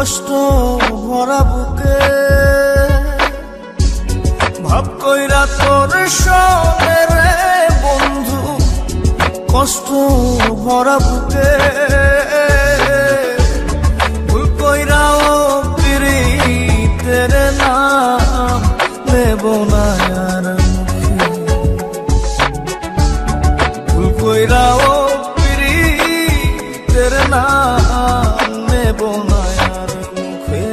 কষ্ট ভরা বুকে ভাব কইরা তোর সঙ্গে রে বন্ধু কষ্ট ভরা বুকে ভুল কইরাও পিরিতের নাম নেব না আর ভুল কইরাও পিরিতের নাম নেব না আর মুখে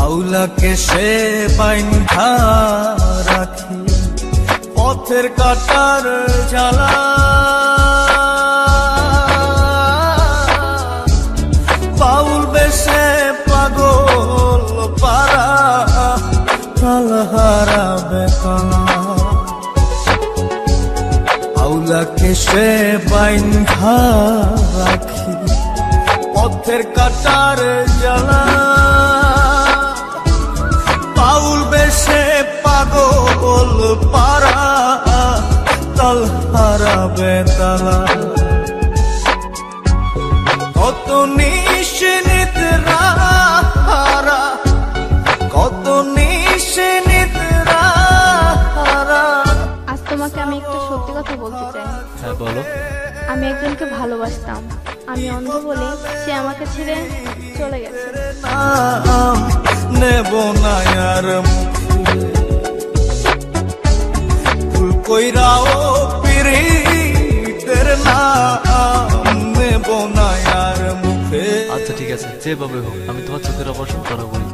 আউলাকে সে বাইন্ধা রাখি পথের কাটার জ্বালা বাউল বেশে পাগল পারা কালহারা বেতনা আউলাকে সে বাইন্ধা রাখি পথের কাটার জ্বালা বাউল বেশে পাগল পারা তালহারা বেতালা কত নিশিনিতরা কত নিশিনিতরা। আজ তোমাকে আমি একটা সত্যি কথা বলতে চাই। হ্যাঁ বলো। আমি একজনকে ভালোবাসতাম, আমি অন্ধ বলে সে আমাকে ছেড়ে চলে গেছে। নেব না আর ভুল কইরাও পিরিতের নাম নেব না আর মুখে। আচ্ছা ঠিক আছে, যেভাবে হোক আমি তোমার চোখের অপারেশন করাবোই।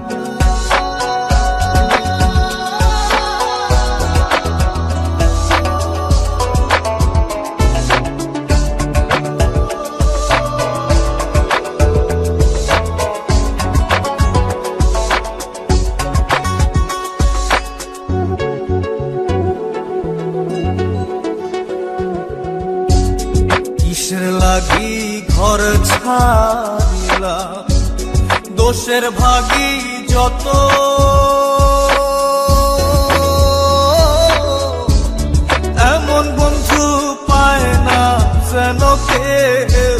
কিসের লাগি ঘর ছাড়িলা দোষের ভাগী যত এমন বন্ধু পায় না যেন কেউ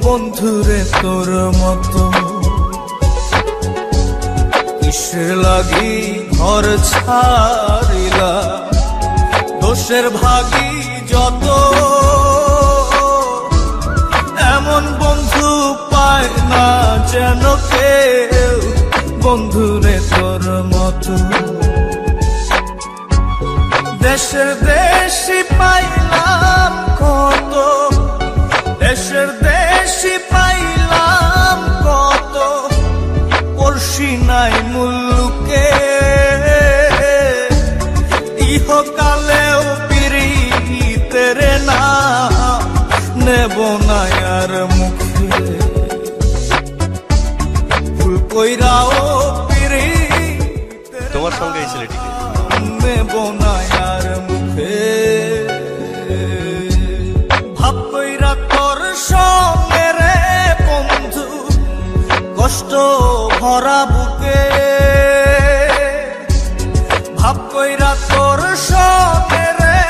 বন্ধুরে তোর মতো। কিসের লাগি ঘর ছাড়িলা দোষের ভাগী যত এমন বন্ধু পায় না যেন কেউ বন্ধুরে তোর মতো। দেশের দেশি পাইলাম কত দেশের দেশি পাইলাম কত পড়শি নাই মুল্লুকে ইহকালেও পিরিতের নাম নেব না আর মুখে ভুল কইরাও পিরিতের তোমার সঙ্গে এই ছেলেটিকে নেব না আর মুখে। ভাব কইরা তোর সঙ্গে রে বন্ধু কষ্ট ভরা বুকে ভাব কইরা তোর সঙ্গে রে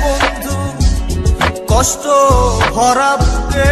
বন্ধু কষ্ট ভরা বুকে।